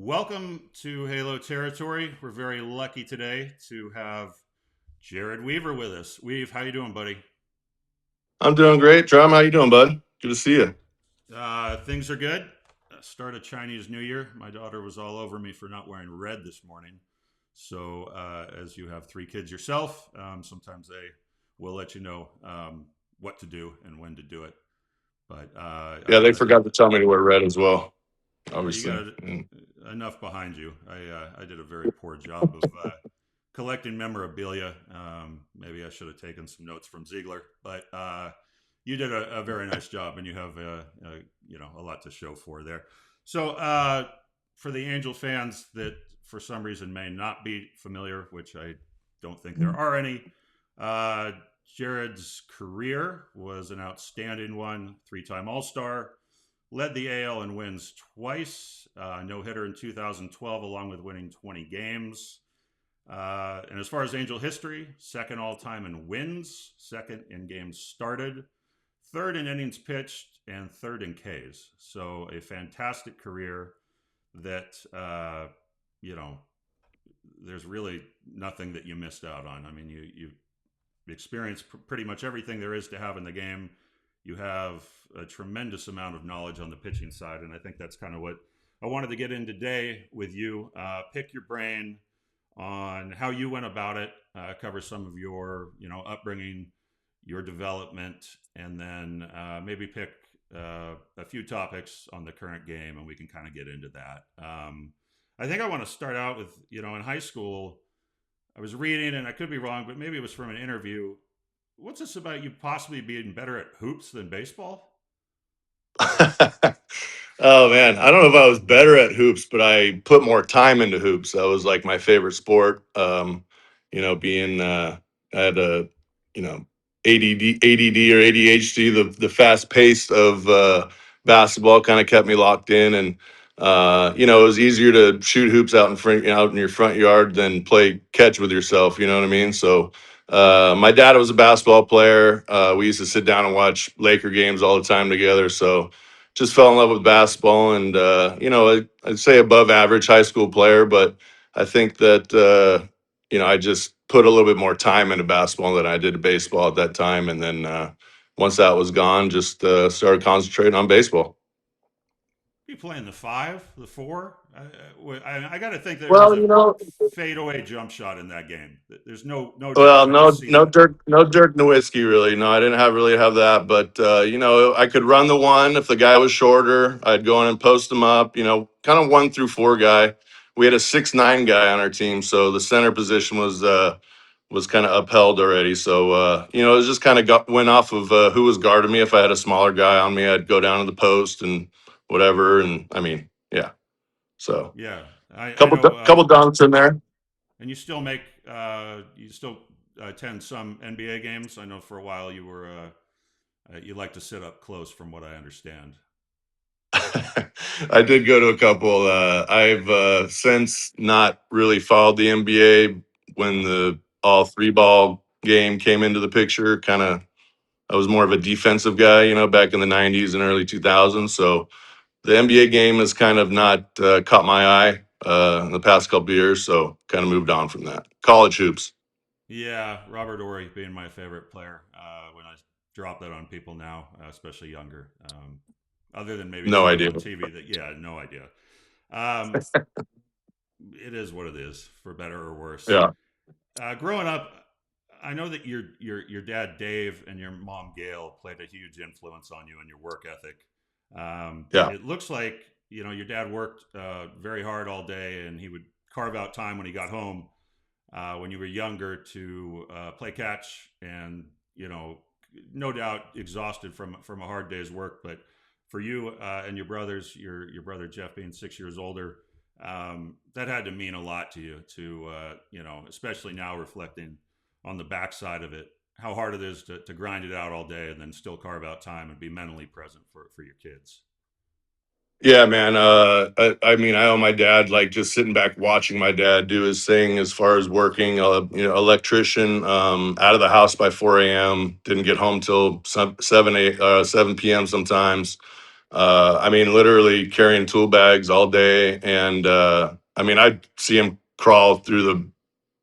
Welcome to Halo territory. We're very lucky today to have Jered Weaver with us. Weave, how you doing, buddy? I'm doing great. Drum, how you doing, bud? Good to see you. Things are good. Start of Chinese New Year. My daughter was all over me for not wearing red this morning. So, as you have three kids yourself, sometimes they will let you know what to do and when to do it. But Yeah, they I did. forgot to tell me to wear red as well, Well, you obviously. got enough behind you. I did a very poor job of collecting memorabilia. Maybe I should have taken some notes from Ziegler, but you did a very nice job, and you have a lot to show for there. So for the Angel fans that for some reason may not be familiar, which I don't think there are any, uh, Jered's career was an outstanding one, three-time All-Star, led the AL in wins twice, no hitter in 2012, along with winning 20 games. And as far as Angel history, second all time in wins, second in games started, third in innings pitched, and third in Ks. So a fantastic career that, you know, there's really nothing that you missed out on. I mean, you experienced pretty much everything there is to have in the game. You have a tremendous amount of knowledge on the pitching side, and I think that's kind of what I wanted to get in today with you. Pick your brain on how you went about it, cover some of your upbringing, your development, and then maybe pick a few topics on the current game, and we can kind of get into that. I think I want to start out with in high school. I was reading, and I could be wrong, but maybe it was from an interview. What's this about you possibly being better at hoops than baseball? Oh man, I don't know if I was better at hoops, but I put more time into hoops. That was like my favorite sport. Being I had a you know ADD or ADHD, the fast pace of basketball kind of kept me locked in, and it was easier to shoot hoops out in your front yard than play catch with yourself. You know what I mean? So. My dad was a basketball player. We used to sit down and watch Laker games all the time together. So just fell in love with basketball, and I'd say above average high school player, but I think that I just put a little bit more time into basketball than I did to baseball at that time, and then once that was gone, just started concentrating on baseball. You playing the five, the four? I got to think there was Well, a you know, fadeaway jump shot in that game. There's no doubt. Well, I just seen that. No Dirk Nowitzki really. No, I didn't really have that, but I could run the one if the guy was shorter. I'd go in and post him up. Kind of 1 through 4 guy. We had a 6'9" guy on our team, so the center position was kind of upheld already. So it was just kind of went off of who was guarding me. If I had a smaller guy on me, I'd go down to the post and whatever. And I mean, yeah. So Yeah, I couple know. couple dunks in there. And you still attend some NBA games. I know for a while you like to sit up close, from what I understand. I did go to a couple. I've since not really followed the NBA when the all three ball game came into the picture. I was more of a defensive guy, back in the '90s and early 2000s. So the NBA game has kind of not caught my eye in the past couple of years. So kind of moved on from that. College hoops. Yeah, Robert Ory being my favorite player. When I drop that on people now, especially younger, other than maybe No seeing him idea. on TV, that no idea. Um, it is what it is, for better or worse. Yeah. Growing up, I know that your dad Dave and your mom Gail played a huge influence on you and your work ethic. Yeah. It looks like your dad worked very hard all day, and he would carve out time when he got home when you were younger to play catch, and no doubt exhausted from a hard day's work. But for you and your brothers, your brother Jeff being 6 years older, that had to mean a lot to you. To especially now reflecting on the backside of it, how hard it is to grind it out all day and then still carve out time and be mentally present for your kids. Yeah, man. I mean, I owe my dad, like, just sitting back watching my dad do his thing as far as working. Electrician, out of the house by 4 a.m. Didn't get home till 7 p.m. sometimes. I mean, literally carrying tool bags all day. And I mean, I'd see him crawl through the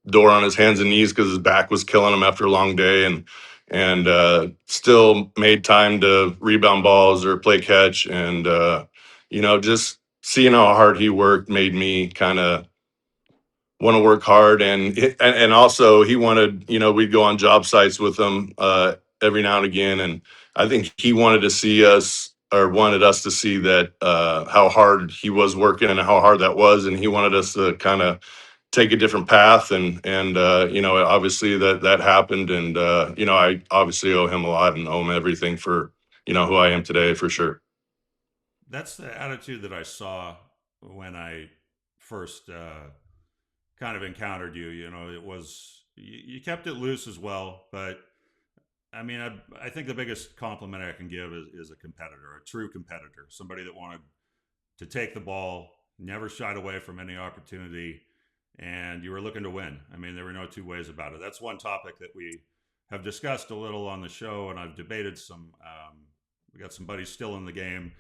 door on his hands and knees because his back was killing him after a long day, and still made time to rebound balls or play catch. And just seeing how hard he worked made me kind of want to work hard. And also he wanted, we'd go on job sites with him every now and again, and I think he wanted to see us, or wanted us to see that how hard he was working and how hard that was, and he wanted us to kind of take a different path. And obviously that happened. And I obviously owe him a lot and owe him everything for who I am today, for sure. That's the attitude that I saw when I first kind of encountered you. You know, it was you kept it loose as well, but I mean, I think the biggest compliment I can give is a competitor, a true competitor, somebody that wanted to take the ball, never shied away from any opportunity, and you were looking to win. I mean, there were no two ways about it. That's one topic that we have discussed a little on the show, and I've debated some. We got some buddies still in the game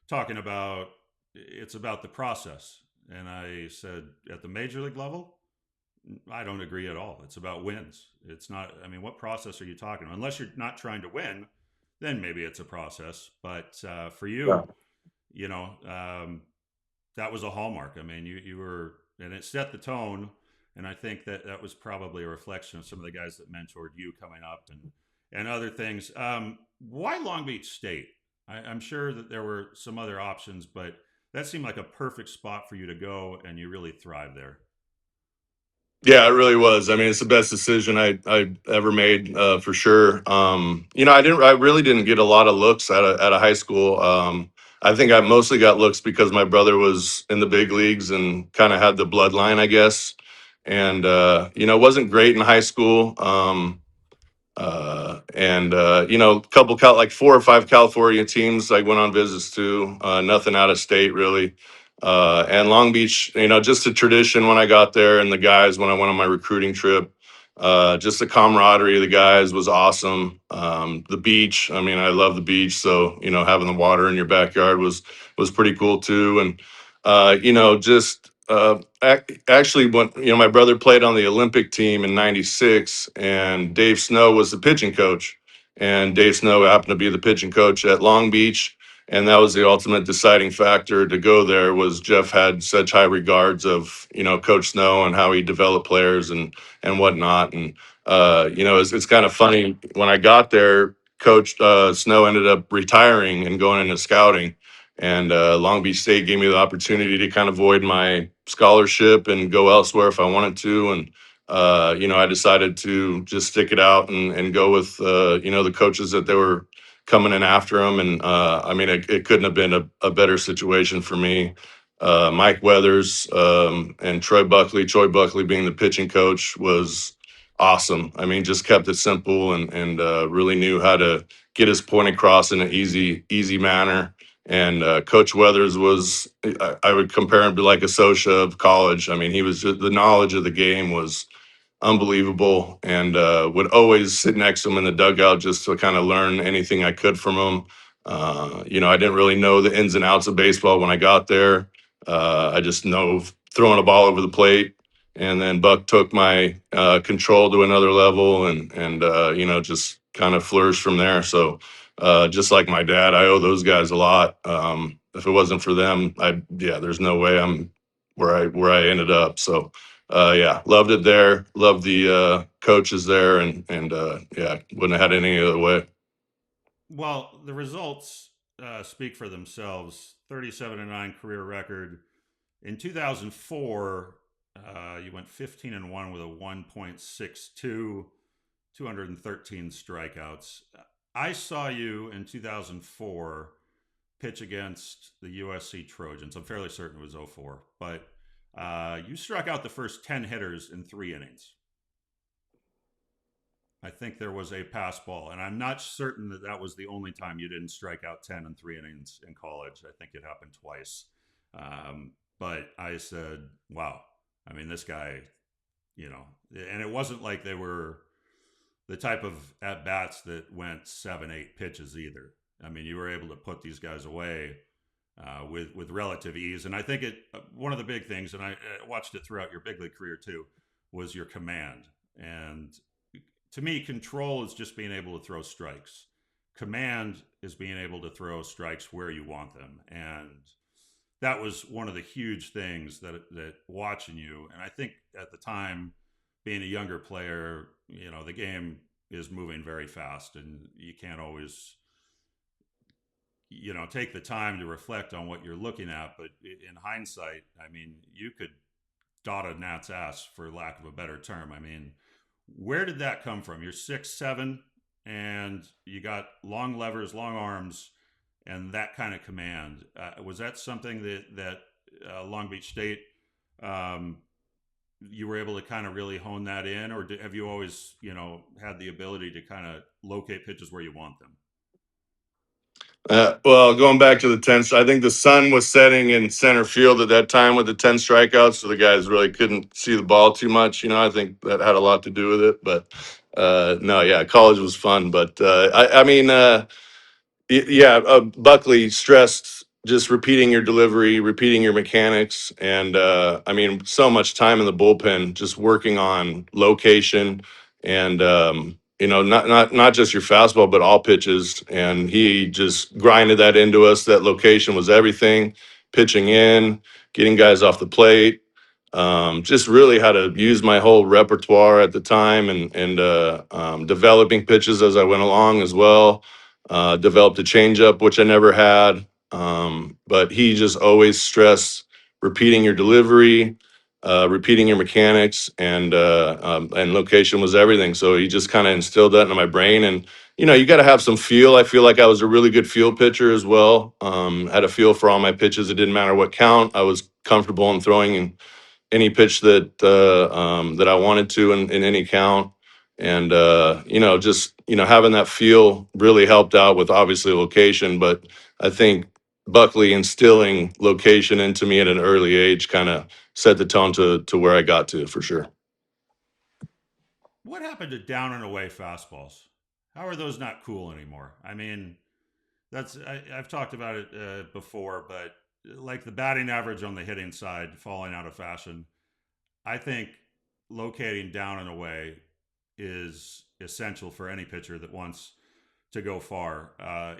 talking about it's about the process. And I said, at the major league level, I don't agree at all. It's about wins. It's not, I mean, what process are you talking about? Unless you're not trying to win, then maybe it's a process. But for Yeah. you, you know, that was a hallmark. I mean, you were, and it set the tone. And I think that that was probably a reflection of some of the guys that mentored you coming up and other things. Why Long Beach State? I'm sure that there were some other options, but that seemed like a perfect spot for you to go, and you really thrive there. Yeah, it really was. I mean, it's the best decision I ever made, for sure. I really didn't get a lot of looks at a high school. I think I mostly got looks because my brother was in the big leagues and kind of had the bloodline, I guess. And wasn't great in high school. And a couple like 4 or 5 California teams I went on visits to. Nothing out of state really. And Long Beach, just a tradition when I got there, and the guys when I went on my recruiting trip. Just the camaraderie of the guys was awesome. The beach, I mean, I love the beach, so having the water in your backyard was pretty cool too. And just actually, when my brother played on the Olympic team in '96, and Dave Snow was the pitching coach, and Dave Snow happened to be the pitching coach at Long Beach, and that was the ultimate deciding factor to go there. Was Jeff had such high regards of Coach Snow and how he developed players and whatnot. And it's kind of funny, when I got there, Coach Snow ended up retiring and going into scouting, and Long Beach State gave me the opportunity to kind of void my scholarship and go elsewhere if I wanted to. And I decided to just stick it out and go with the coaches that they were coming in after him. And I mean, it couldn't have been a better situation for me. Mike Weathers and Troy Buckley being the pitching coach was awesome. I mean, just kept it simple, and really knew how to get his point across in an easy manner. And Coach Weathers was, I would compare him to like a Sosha of college. I mean, he was just, the knowledge of the game was unbelievable, and would always sit next to him in the dugout just to kind of learn anything I could from him. I didn't really know the ins and outs of baseball when I got there. I just know throwing a ball over the plate, and then Buck took my control to another level, and just kind of flourished from there. So just like my dad, I owe those guys a lot. If it wasn't for them, there's no way I'm where I ended up. So yeah, loved it there. Loved the coaches there, and yeah, wouldn't have had any other way. Well, the results speak for themselves. 37-9 career record. In 2004, you went 15-1 with a 1.62, 213 strikeouts. I saw you in 2004 pitch against the USC Trojans. I'm fairly certain it was '04, but you struck out the first 10 hitters in 3 innings. I think there was a pass ball, and I'm not certain that that was the only time you didn't strike out 10 in 3 innings in college. I think it happened twice. But I said, wow, I mean, this guy, and it wasn't like they were the type of at bats that went 7, 8 pitches either. I mean, you were able to put these guys away with relative ease. And I think one of the big things, and I watched it throughout your big league career too, was your command. And to me, control is just being able to throw strikes. Command is being able to throw strikes where you want them, and that was one of the huge things that watching you. And I think at the time, being a younger player, the game is moving very fast, and you can't always take the time to reflect on what you're looking at. But in hindsight, I mean, you could dot a gnat's ass, for lack of a better term. I mean, where did that come from? You're 6'7", and you got long levers, long arms, and that kind of command. Was that something that Long Beach State, um, you were able to kind of really hone that in, or have you always had the ability to kind of locate pitches where you want them? Well, going back to the 10, I think the sun was setting in center field at that time with the 10 strikeouts, so the guys really couldn't see the ball too much. I think that had a lot to do with it. But no, yeah, college was fun. But I mean, yeah, Buckley stressed just repeating your delivery, repeating your mechanics, and I mean, so much time in the bullpen just working on location and not just your fastball, but all pitches. And he just grinded that into us. That location was everything. Pitching in, getting guys off the plate. Just really how to use my whole repertoire at the time, and developing pitches as I went along as well. Developed a changeup, which I never had. But he just always stressed repeating your delivery, repeating your mechanics, and location was everything. So he just kind of instilled that into my brain. And you got to have some feel. I feel like I was a really good field pitcher as well. Had a feel for all my pitches. It didn't matter what count. I was comfortable in throwing and any pitch that I wanted to in any count. And just having that feel really helped out with obviously location. But I think Buckley instilling location into me at an early age kind of set the tone to where I got to for sure. What happened to down and away fastballs? How are those not cool anymore? I mean, I've talked about it before, but like the batting average on the hitting side falling out of fashion, I think locating down and away is essential for any pitcher that wants to go far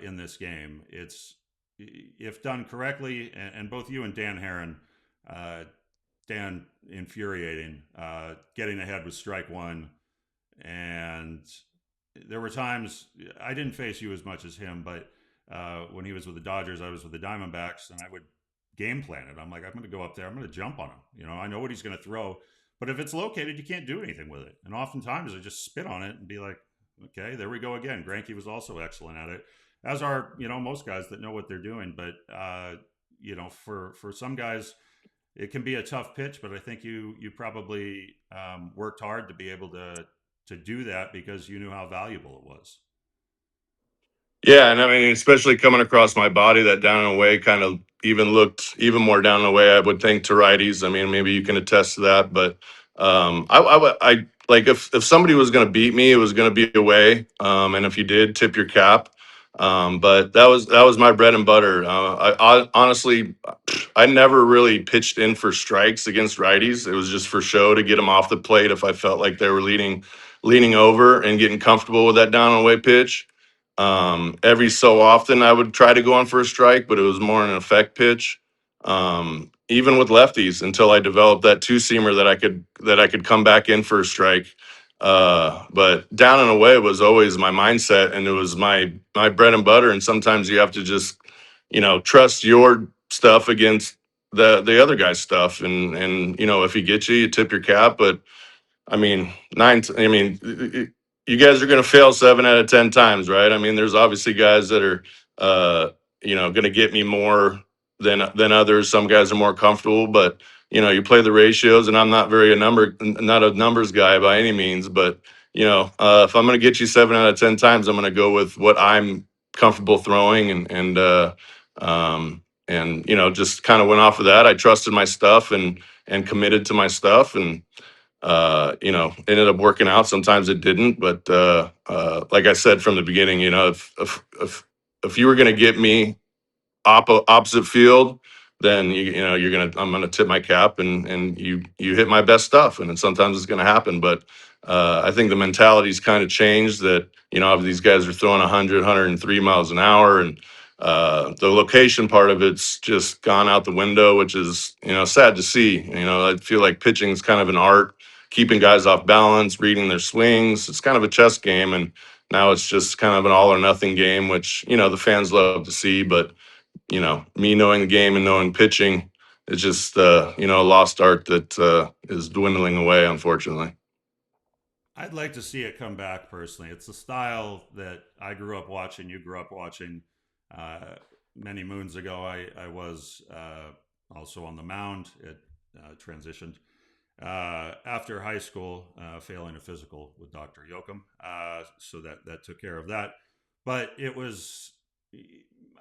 in this game. It's if done correctly, and both you and Dan Heron, uh, Dan infuriating, getting ahead with strike one, and there were times I didn't face you as much as him, but when he was with the Dodgers, I was with the Diamondbacks, and I would game plan it. I'm like, I'm going to go up there, I'm going to jump on him. I know what he's going to throw, but if it's located, you can't do anything with it. And oftentimes, I just spit on it and be like, okay, there we go again. Granke was also excellent at it, as are most guys that know what they're doing. But for some guys, it can be a tough pitch. But I think you probably worked hard to be able to do that because you knew how valuable it was. Yeah, and I mean, especially coming across my body, that down and away kind of even looked even more down and away, I would think, to righties. I mean, maybe you can attest to that. But I like if somebody was going to beat me, it was going to be away. And if you did, tip your cap. But that was my bread and butter. I honestly, I never really pitched in for strikes against righties. It was just for show to get them off the plate if I felt like they were leaning over and getting comfortable with that down and away pitch. Every so often I would try to go on for a strike, but it was more an effect pitch. Even with lefties until I developed that two seamer that I could come back in for a strike. But down and away was always my mindset, and it was my bread and butter. And sometimes you have to just, trust your stuff against the other guy's stuff. And if he gets you, you tip your cap. But I mean, you guys are going to fail 7 out of 10 times, right? I mean, there's obviously guys that are, going to get me more than others. Some guys are more comfortable, but you play the ratios, and I'm not a numbers guy by any means, but if I'm going to get you 7 out of 10 times, I'm going to go with what I'm comfortable throwing, just kind of went off of that. I trusted my stuff and committed to my stuff, and ended up working out. Sometimes it didn't, but like I said from the beginning, if if you were going to get me opposite field, then I'm gonna tip my cap, and you hit my best stuff, and then sometimes it's gonna happen. But I think the mentality's kind of changed. That these guys are throwing 100, 103 miles an hour, and the location part of it's just gone out the window, which is sad to see. I feel like pitching is kind of an art, keeping guys off balance, reading their swings. It's kind of a chess game, and now it's just kind of an all or nothing game, which the fans love to see, but me knowing the game and knowing pitching, it's just a lost art that is dwindling away, unfortunately. I'd like to see it come back personally. It's a style that I grew up watching, you grew up watching. Uh, Many moons ago, I was also on the mound. It transitioned after high school, failing a physical with Dr. Yoakum. So that took care of that. But it was,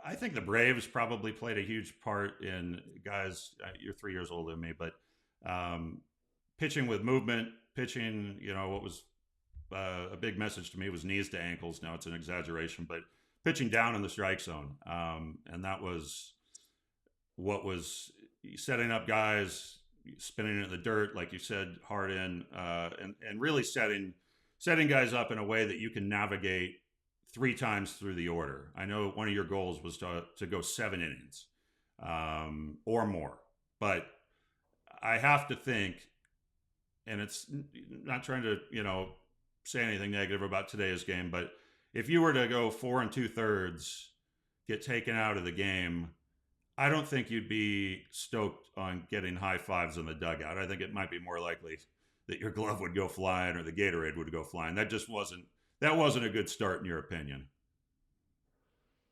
I think the Braves probably played a huge part in guys. You're 3 years older than me, but um, pitching with movement, pitching, what was a big message to me was knees to ankles. Now it's an exaggeration, but pitching down in the strike zone. And that was what was setting up guys, spinning it in the dirt, like you said, hard in, and really setting guys up in a way that you can navigate three times through the order. I know one of your goals was to go 7 innings or more, but I have to think, and it's not trying to say anything negative about today's game, but if you were to go 4 2/3, get taken out of the game, I don't think you'd be stoked on getting high fives in the dugout. I think it might be more likely that your glove would go flying or the Gatorade would go flying. That wasn't a good start in your opinion.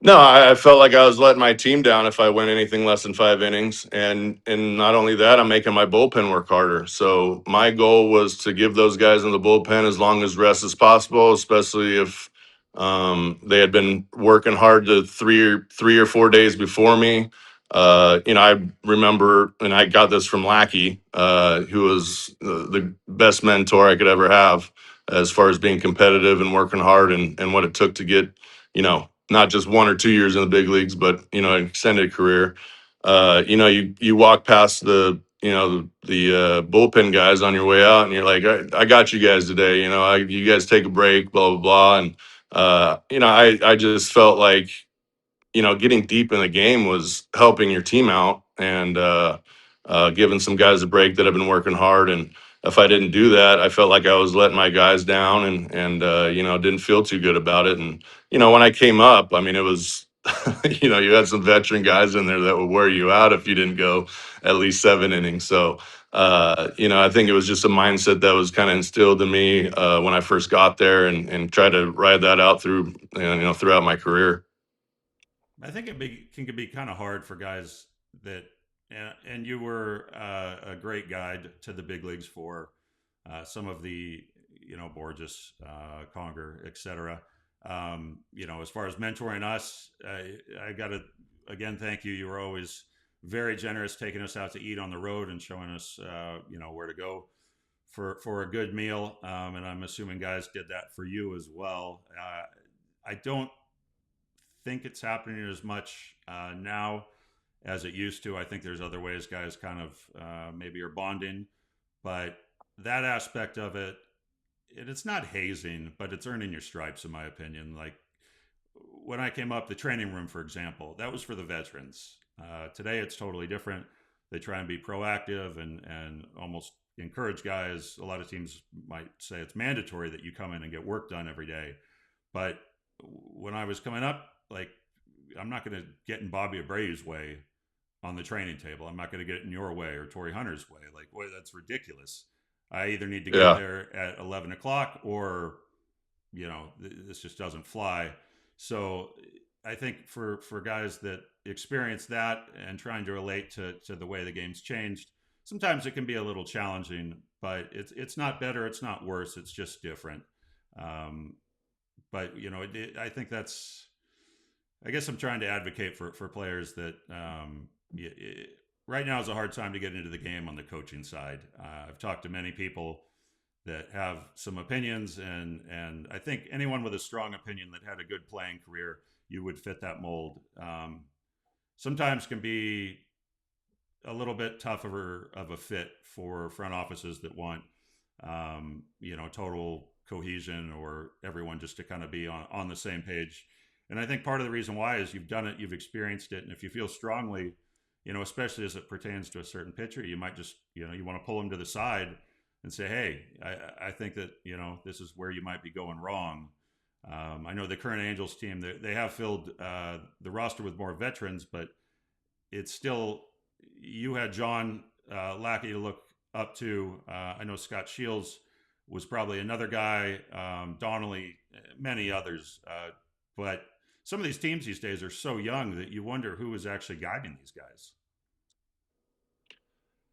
No, I felt like I was letting my team down if I went anything less than 5 innings, and not only that, I'm making my bullpen work harder. So my goal was to give those guys in the bullpen as long as rest as possible, especially if they had been working hard the 3 or 4 days before me. I remember, and I got this from Lackey, who was the best mentor I could ever have as far as being competitive and working hard, and what it took to get not just 1 or 2 years in the big leagues, but an extended career. You walk past the bullpen guys on your way out, and you're like, I got you guys today. You guys take a break, blah blah blah, and I just felt like getting deep in the game was helping your team out, and giving some guys a break that have been working hard. And if I didn't do that, I felt like I was letting my guys down, and didn't feel too good about it. And when I came up, I mean, it was you had some veteran guys in there that would wear you out if you didn't go at least 7 innings. So I think it was just a mindset that was kind of instilled in me when I first got there, and tried to ride that out through throughout my career. I think can be kind of hard for guys that, and you were a great guide to the big leagues for some of the, Borges, Conger, etc. As far as mentoring us, I got to again thank you. You were always very generous, taking us out to eat on the road and showing us, where to go for a good meal. And I'm assuming guys did that for you as well. I don't think it's happening as much now as it used to. I think there's other ways guys kind of maybe are bonding, but that aspect of it, it's not hazing, but it's earning your stripes, in my opinion. Like when I came up, the training room, for example, that was for the veterans. Today, it's totally different. They try and be proactive and almost encourage guys. A lot of teams might say it's mandatory that you come in and get work done every day. But when I was coming up, like I'm not going to get in Bobby Abreu's way on the training table. I'm not going to get it in your way or Torrey Hunter's way. Like, boy, that's ridiculous. I either need to get Yeah. there at 11 o'clock or, this just doesn't fly. So I think for guys that experience that and trying to relate to the way the game's changed, sometimes it can be a little challenging, but it's not better. It's not worse. It's just different. Um, but, I think I guess I'm trying to advocate for players that right now is a hard time to get into the game on the coaching side. I've talked to many people that have some opinions, and I think anyone with a strong opinion that had a good playing career you would fit that mold. Sometimes can be a little bit tougher of a fit for front offices that want, total cohesion or everyone just to kind of be on the same page. And I think part of the reason why is you've done it, you've experienced it, and if you feel strongly, especially as it pertains to a certain pitcher, you might just, you want to pull them to the side and say, hey, I think that, this is where you might be going wrong. I know the current Angels team, they have filled the roster with more veterans, but it's still, you had John Lackey to look up to. I know Scott Shields was probably another guy, Donnelly, many others. But some of these teams these days are so young that you wonder who is actually guiding these guys.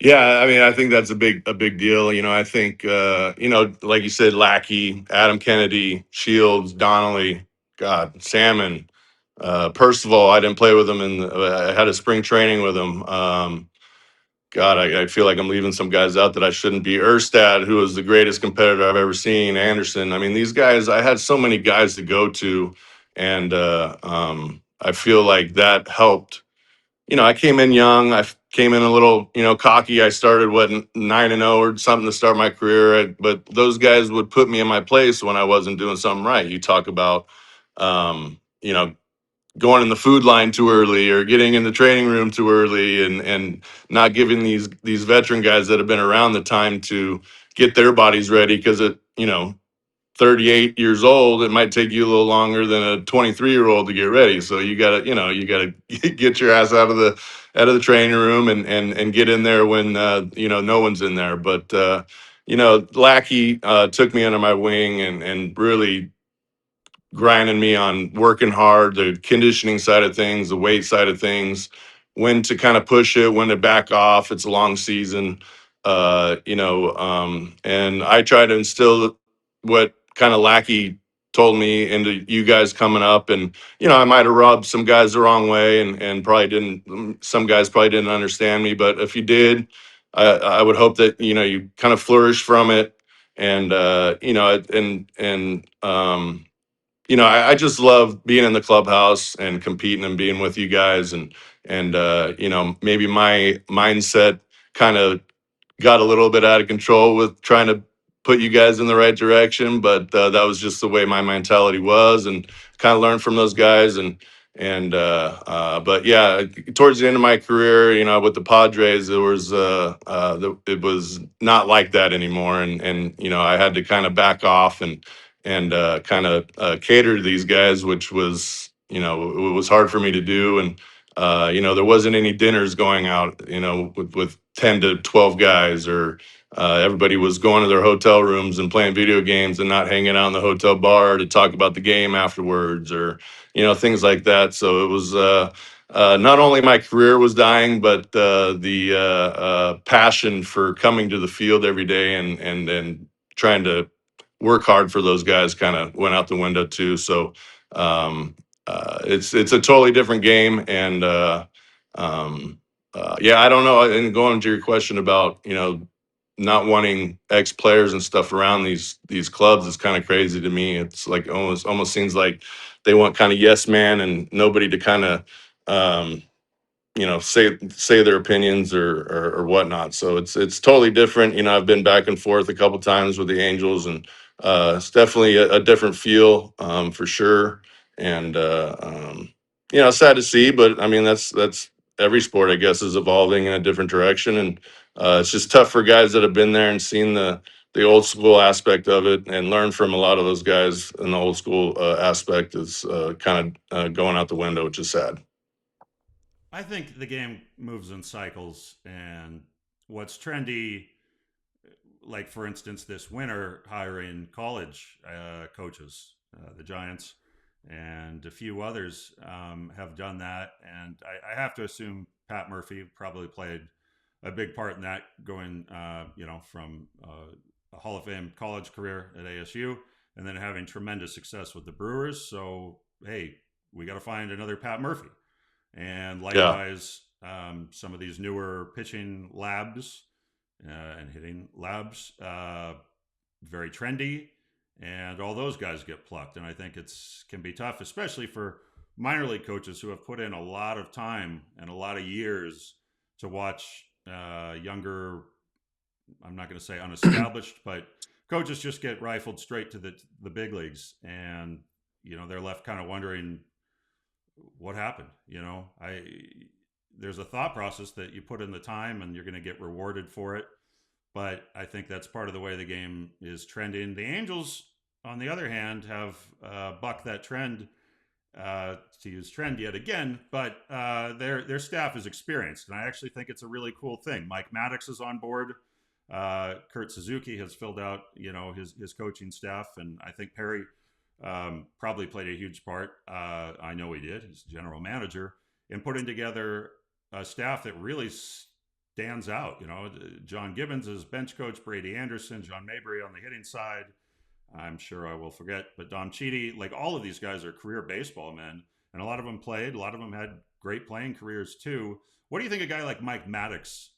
Yeah, I mean, I think that's a big deal. I think like you said, Lackey, Adam Kennedy, Shields, Donnelly, God, Salmon, Percival. I didn't play with him, and I had a spring training with him. God, I feel like I'm leaving some guys out that I shouldn't be. Erstad, who was the greatest competitor I've ever seen. Anderson. I mean, these guys. I had so many guys to go to, and I feel like that helped. I came in young. Came in a little, cocky. I started 9-0 or something to start my career. But those guys would put me in my place when I wasn't doing something right. You talk about, going in the food line too early or getting in the training room too early, and not giving these veteran guys that have been around the time to get their bodies ready, because 38 years old, it might take you a little longer than a 23-year-old to get ready. So you gotta get your ass out of the training room, and get in there when no one's in there. But Lackey took me under my wing, and really grinding me on working hard, the conditioning side of things, the weight side of things, when to kind of push it, when to back off. It's a long season, and I try to instill what kind of Lackey told me into you guys coming up. And I might have rubbed some guys the wrong way, and probably didn't. Some guys probably didn't understand me, but if you did, I would hope that you kind of flourish from it. And I just love being in the clubhouse and competing and being with you guys. And maybe my mindset kind of got a little bit out of control with trying to put you guys in the right direction, but that was just the way my mentality was, and kind of learned from those guys. But yeah, towards the end of my career, with the Padres, it was not like that anymore, and I had to kind of back off, and kind of cater to these guys, which was, it was hard for me to do. And there wasn't any dinners going out, with 10 to 12 guys, or everybody was going to their hotel rooms and playing video games and not hanging out in the hotel bar to talk about the game afterwards, or things like that. So it was, not only my career was dying, but the passion for coming to the field every day, and trying to work hard for those guys kind of went out the window too. So um, it's a totally different game. And yeah, I don't know. And going to your question about not wanting ex players and stuff around these clubs is kind of crazy to me. It's like almost seems like they want kind of yes man and nobody to kind of um, say their opinions, or whatnot. So it's totally different. I've been back and forth a couple times with the Angels, and it's definitely a different feel, for sure. And sad to see, but I mean that's every sport, I guess, is evolving in a different direction. And it's just tough for guys that have been there and seen the old school aspect of it, and learn from a lot of those guys in the old school aspect, is kind of going out the window, which is sad. I think the game moves in cycles, and what's trendy, like for instance, this winter hiring college coaches, the Giants and a few others have done that, and I have to assume Pat Murphy probably played a big part in that, going, from a Hall of Fame college career at ASU, and then having tremendous success with the Brewers. So hey, we got to find another Pat Murphy. And Yeah. likewise, some of these newer pitching labs and hitting labs, very trendy, and all those guys get plucked. And I think it's can be tough, especially for minor league coaches who have put in a lot of time and a lot of years to watch younger, I'm not going to say unestablished, but coaches just get rifled straight to the big leagues, and they're left kind of wondering what happened. I There's a thought process that you put in the time and you're going to get rewarded for it, but I think that's part of the way the game is trending. The Angels, on the other hand, have bucked that trend, to use trend yet again, but their staff is experienced, and I actually think it's a really cool thing. Mike Maddox is on board. Kurt Suzuki has filled out his coaching staff, and I think Perry probably played a huge part. I know he did. He's general manager in putting together a staff that really stands out. John Gibbons is bench coach, Brady Anderson, John Mabry on the hitting side. I'm sure I will forget, but Dom Chidi, like all of these guys are career baseball men, and a lot of them played. A lot of them had great playing careers too. What do you think a guy like Mike Maddox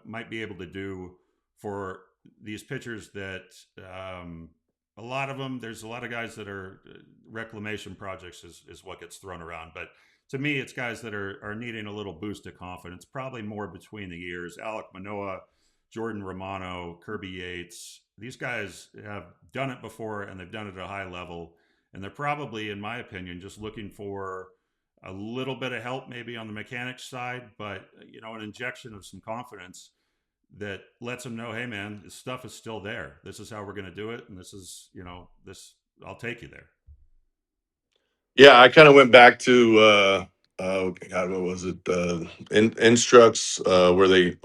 might be able to do for these pitchers that a lot of them, there's a lot of guys that are reclamation projects is what gets thrown around. But to me, it's guys that are needing a little boost of confidence, probably more between the years. Alek Manoah, Jordan Romano, Kirby Yates. These guys have done it before, and they've done it at a high level. And they're probably, in my opinion, just looking for a little bit of help maybe on the mechanics side, but an injection of some confidence that lets them know, hey man, this stuff is still there. This is how we're going to do it, and this is, this, I'll take you there. Yeah, I kind of went back to God, what was it? Instructs, where they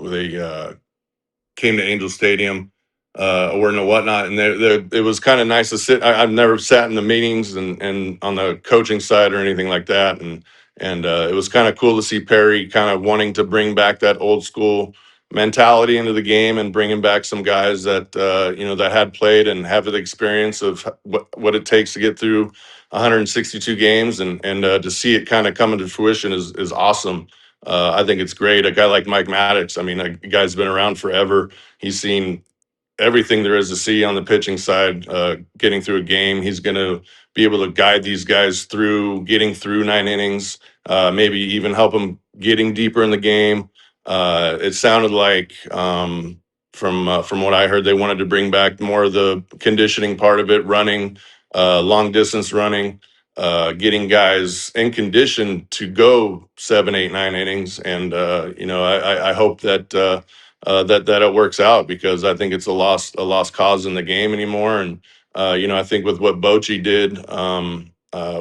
came to Angel Stadium, or no whatnot, and it was kind of nice to sit. I've never sat in the meetings and on the coaching side or anything like that, and it was kind of cool to see Perry kind of wanting to bring back that old school mentality into the game and bringing back some guys that that had played and have the experience of what it takes to get through 162 games, and to see it kind of come into fruition is awesome. I think it's great. A guy like Mike Maddox, I mean, a guy's been around forever. He's seen everything there is to see on the pitching side, getting through a game. He's going to be able to guide these guys through getting through 9 innings, maybe even help them getting deeper in the game. It sounded like, from what I heard, they wanted to bring back more of the conditioning part of it, running, long distance running, getting guys in condition to go 7, 8, 9 innings. And I hope that that it works out, because I think it's a lost cause in the game anymore. And I think with what Bochy did,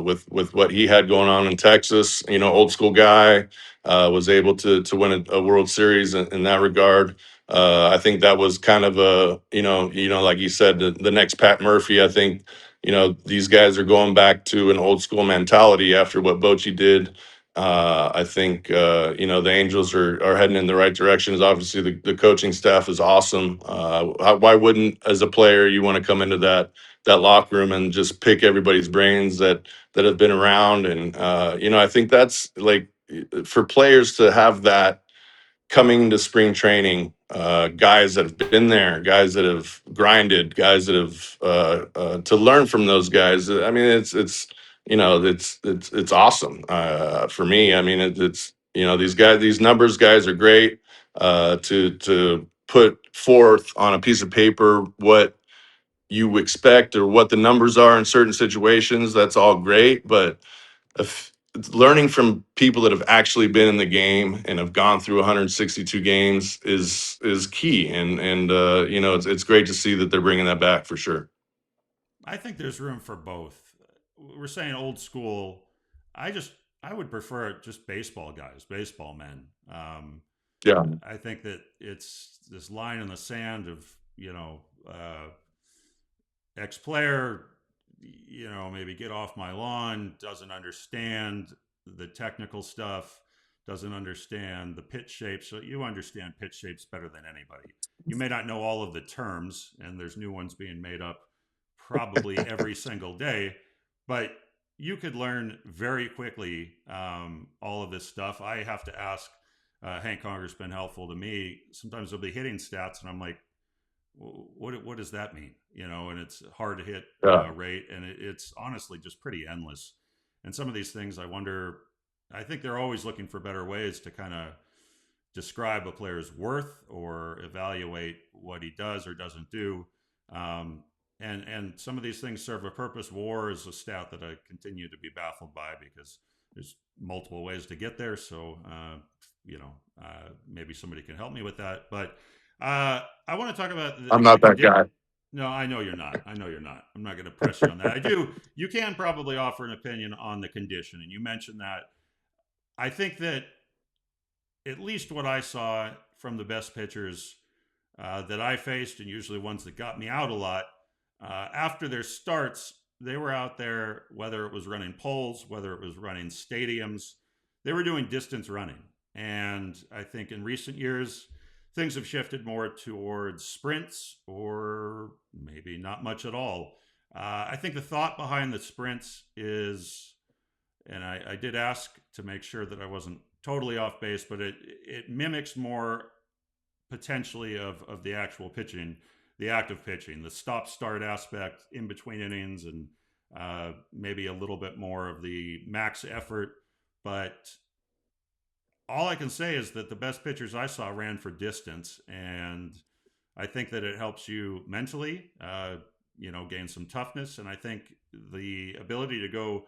with what he had going on in Texas, old school guy, was able to win a World Series in that regard. I think that was kind of like you said, the next Pat Murphy. I think these guys are going back to an old school mentality after what Bochy did. I think the Angels are heading in the right direction. Obviously the coaching staff is awesome. Why wouldn't, as a player, you want to come into that locker room and just pick everybody's brains that have been around? And I think that's like, for players to have that coming to spring training, guys that have been there, guys that have grinded, guys that have to learn from those guys. I mean, it's awesome for me. I mean, it's these guys, these numbers guys are great. To put forth on a piece of paper what you expect or what the numbers are in certain situations, that's all great, but if learning from people that have actually been in the game and have gone through 162 games is key. And it's great to see that they're bringing that back for sure. I think there's room for both. We're saying old school. I just I would prefer just baseball guys, baseball men. Yeah. I think that it's this line in the sand of ex player, maybe get off my lawn, doesn't understand the technical stuff, doesn't understand the pitch shapes. So you understand pitch shapes better than anybody. You may not know all of the terms, and there's new ones being made up probably every single day, but you could learn very quickly all of this stuff. I have to ask. Hank Conger's been helpful to me. Sometimes there'll be hitting stats, and I'm like, what does that mean? And it's hard to hit Yeah. rate, and it's honestly just pretty endless. And some of these things, I wonder. I think they're always looking for better ways to kind of describe a player's worth or evaluate what he does or doesn't do. Um, and some of these things serve a purpose. WAR is a stat that I continue to be baffled by because there's multiple ways to get there. So maybe somebody can help me with that. But I want to talk about I'm the not that condition. guy. No, I know you're not. I know you're not. I'm not going to press you on that. I do. You can probably offer an opinion on the condition, and you mentioned that. I think that at least what I saw from the best pitchers that I faced, and usually ones that got me out a lot, after their starts, they were out there, whether it was running poles, whether it was running stadiums, they were doing distance running. And I think in recent years, things have shifted more towards sprints or maybe not much at all. I think the thought behind the sprints is, and I did ask to make sure that I wasn't totally off base, but it mimics more potentially of the actual pitching, the active pitching, the stop start aspect in between innings, and maybe a little bit more of the max effort. But all I can say is that the best pitchers I saw ran for distance, and I think that it helps you mentally, gain some toughness, and I think the ability to go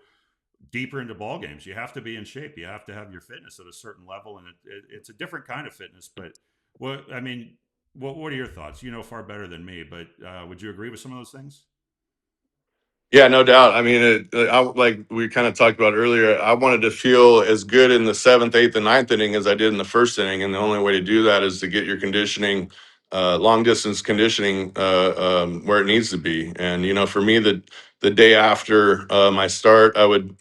deeper into ball games. You have to be in shape. You have to have your fitness at a certain level, and it's a different kind of fitness. But what are your thoughts? You know far better than me, but would you agree with some of those things? Yeah, no doubt. I mean, like we kind of talked about earlier, I wanted to feel as good in the seventh, eighth, and ninth inning as I did in the first inning, and the only way to do that is to get your conditioning, long distance conditioning, where it needs to be. And for me, the day after my start, I would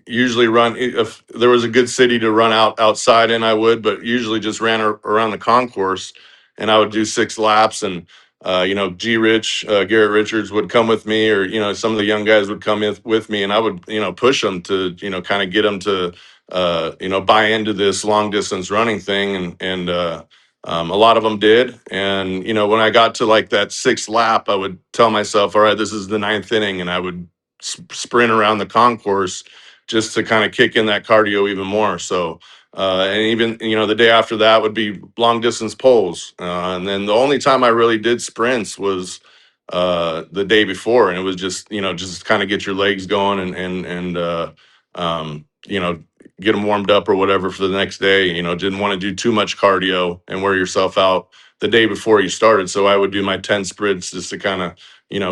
usually run if there was a good city to run outside in, I would, but usually just ran around the concourse, and I would do 6 laps and G Rich, Garrett Richards would come with me, or some of the young guys would come in with me, and I would push them to kind of get them to buy into this long distance running thing, and a lot of them did. And when I got to like that 6th lap, I would tell myself, all right, this is the ninth inning, and I would sprint around the concourse just to kind of kick in that cardio even more. So and even the day after that would be long distance poles, and then the only time I really did sprints was the day before, and it was just kind of get your legs going and um, you know get them warmed up or whatever for the next day. Didn't want to do too much cardio and wear yourself out the day before you started, so I would do my 10 sprints just to kind of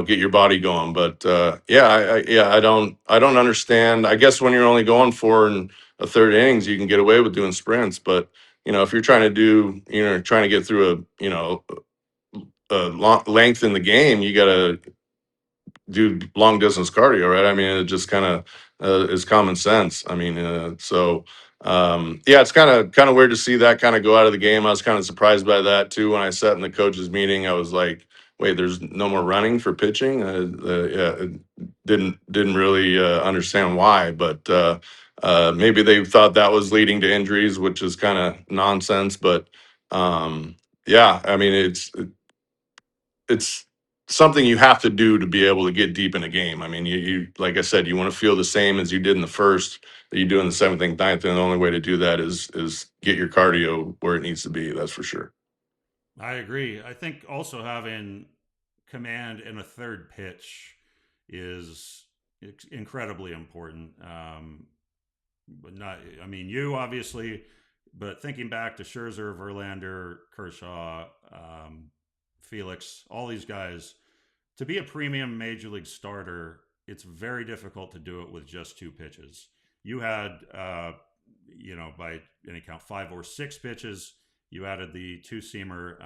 get your body going. But yeah, I don't understand. I guess when you're only going for a third innings, you can get away with doing sprints. But if you're trying to trying to get through a long length in the game, you got to do long distance cardio, right? I mean, it just kind of is common sense. I mean, yeah, it's kind of weird to see that kind of go out of the game. I was kind of surprised by that too. When I sat in the coaches meeting, I was like, wait, there's no more running for pitching. Yeah, didn't really understand why, but maybe they thought that was leading to injuries, which is kind of nonsense. But yeah, I mean, it's something you have to do to be able to get deep in a game. I mean, you like I said, you want to feel the same as you did in the first that you do in the seventh and ninth, and the only way to do that is get your cardio where it needs to be. That's for sure. I agree. I think also having command in a third pitch is incredibly important. But not, I mean, you obviously, but thinking back to Scherzer, Verlander, Kershaw, Felix, all these guys, to be a premium major league starter, it's very difficult to do it with just 2 pitches. You had, by any count, 5 or 6 pitches. You added the two seamer.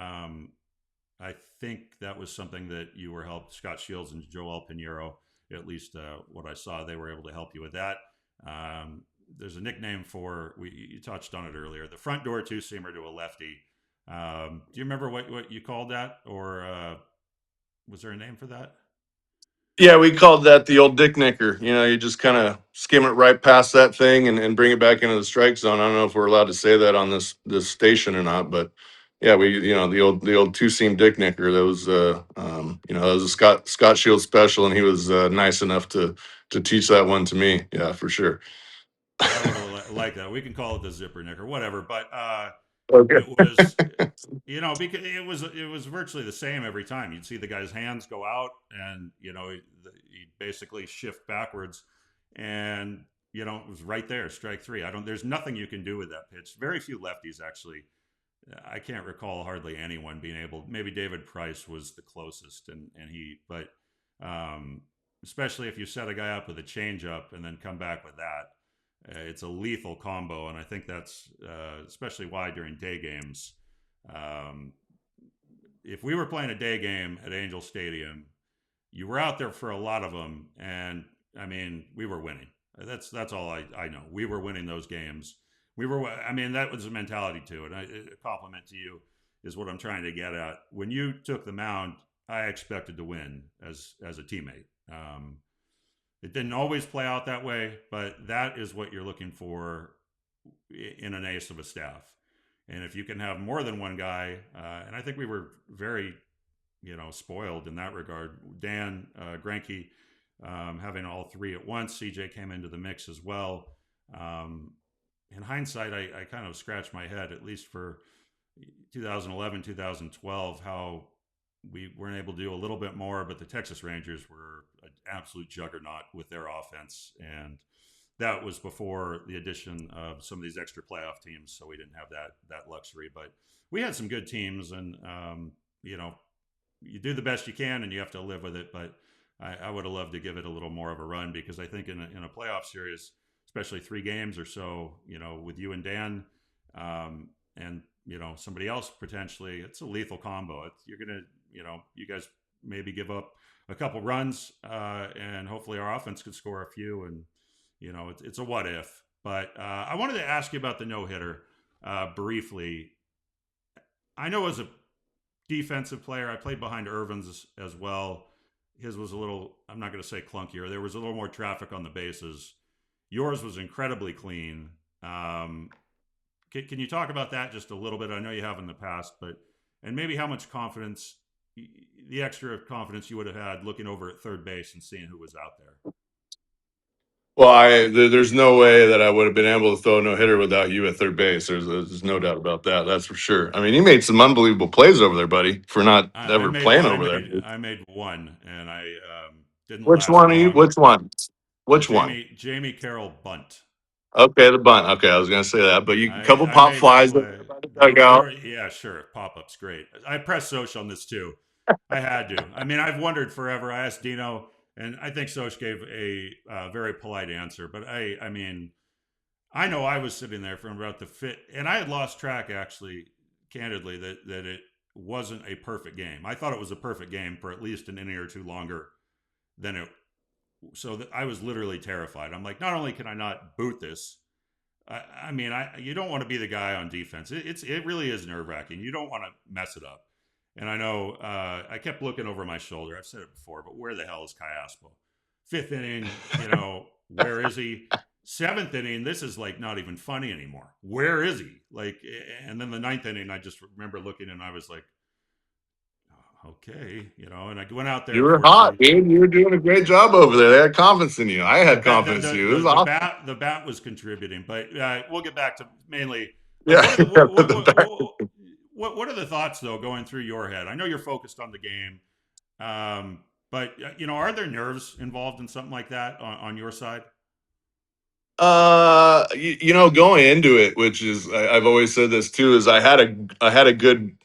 I think that was something that you were helped. Scott Shields and Joel Pinheiro, at least what I saw, they were able to help you with that. There's a nickname for, you touched on it earlier, the front door two seamer to a lefty. Do you remember what you called that, or was there a name for that? Yeah, we called that the old dick nicker. You just kind of skim it right past that thing and bring it back into the strike zone. I don't know if we're allowed to say that on this station or not, but Yeah, we the old two seam dick knicker. That was that was a Scott Shield special, and he was nice enough to teach that one to me. Yeah, for sure. I would have liked that. We can call it the zipper nick or whatever, but Okay. it was, because it was virtually the same every time. You'd see the guy's hands go out, and he'd basically shift backwards, and it was right there, strike three. I don't. There's nothing you can do with that pitch. Very few lefties actually. I can't recall hardly anyone being able. Maybe David Price was the closest, but um, especially if you set a guy up with a changeup and then come back with that, it's a lethal combo, and I think that's especially why during day games. Um, if we were playing a day game at Angel Stadium, you were out there for a lot of them, and I mean, we were winning. That's all I know. We were winning those games. We were. I mean, that was a mentality to it. A compliment to you is what I'm trying to get at. When you took the mound, I expected to win as a teammate. It didn't always play out that way, but that is what you're looking for in an ace of a staff. And if you can have more than one guy, and I think we were very, spoiled in that regard. Dan Granke having all three at once. CJ came into the mix as well. In hindsight, I kind of scratched my head, at least for 2011, 2012, how we weren't able to do a little bit more, but the Texas Rangers were an absolute juggernaut with their offense. And that was before the addition of some of these extra playoff teams, so we didn't have that luxury. But we had some good teams, and you do the best you can, and you have to live with it. But I would have loved to give it a little more of a run, because I think in a playoff series, especially 3 games or so, with you and Dan, and somebody else potentially, it's a lethal combo. You're gonna, you guys maybe give up a couple runs, and hopefully our offense could score a few, and it's a what if. But I wanted to ask you about the no hitter briefly. I know as a defensive player, I played behind Irvin's as well. His was a little, I'm not going to say clunkier. There was a little more traffic on the bases. Yours was incredibly clean. Can you talk about that just a little bit? I know you have in the past, and maybe how much confidence, the extra confidence you would have had looking over at third base and seeing who was out there. Well, there's no way that I would have been able to throw a no hitter without you at third base. There's no doubt about that. That's for sure. I mean, you made some unbelievable plays over there, buddy, for not I ever made playing I over there. made I made one, and I didn't Which last one are you? long. Which one? The Which one? Jamie Carroll bunt. Okay, the bunt. Okay, I was gonna say that, but a couple I pop made that flies play. by the There, dugout. yeah, sure. Pop up's great. I pressed Soch on this too. I had to. I mean, I've wondered forever. I asked Dino, and I think Soch gave a very polite answer. But I mean, I know I was sitting there from about the fit, and I had lost track, actually, candidly, that it wasn't a perfect game. I thought it was a perfect game for at least an inning or two longer than it. So that I was literally terrified. I'm like, not only can I not boot this, I mean, you don't want to be the guy on defense. It really is nerve wracking. You don't want to mess it up. And I know I kept looking over my shoulder. I've said it before, but where the hell is Kai Aspo? Fifth inning, where is he? Seventh inning, this is like not even funny anymore. Where is he? Like, and then the ninth inning, I just remember looking and I was like, okay, and I went out there. You were hot, Fortunately, dude. You were doing a great job over there. They had confidence in you. I the had bat, confidence in you. It was awesome. the bat was contributing, but we'll get back to mainly like Yeah, what are the the back. what are the thoughts though going through your head? I know you're focused on the game, but are there nerves involved in something like that on your side? Going into it, which is I've always said this too, is I had a good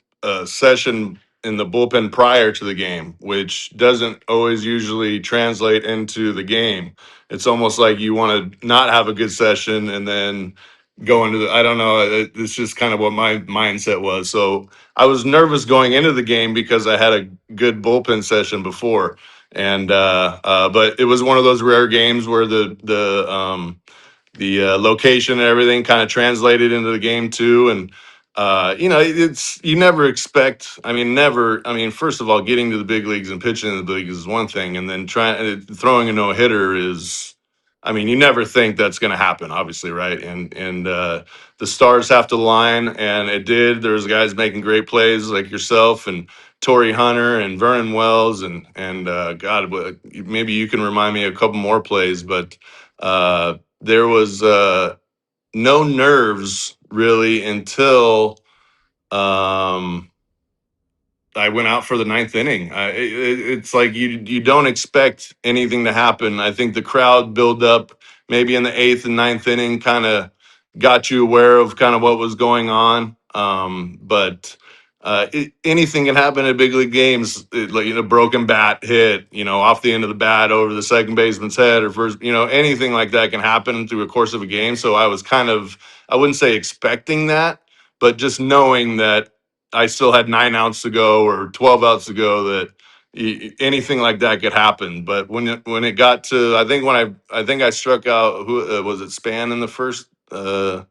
session in the bullpen prior to the game, which doesn't always usually translate into the game. It's almost like you want to not have a good session and then go into the. I don't know. It's just kind of what my mindset was. So I was nervous going into the game because I had a good bullpen session before, and but it was one of those rare games where the location and everything kind of translated into the game too. And it's you never expect. I mean, never. I mean, first of all, getting to the big leagues and pitching in the big leagues is one thing, and then trying throwing a no hitter is I mean, you never think that's going to happen, obviously, right? And the stars have to align, and it did. There's guys making great plays like yourself and Torrey Hunter and Vernon Wells, and God, maybe you can remind me a couple more plays, but there was no nerves really until. Um, I went out for the ninth inning. It's like you don't expect anything to happen. I think the crowd build up maybe in the eighth and ninth inning kind of got you aware of kind of what was going on. But anything can happen at big league games. Like broken bat hit, off the end of the bat over the second baseman's head or first, anything like that can happen through a course of a game. So I was kind of, I wouldn't say expecting that, but just knowing that I still had 9 outs to go or 12 outs to go, that anything like that could happen. But when it got to, I think I struck out, who was it, Span in the first in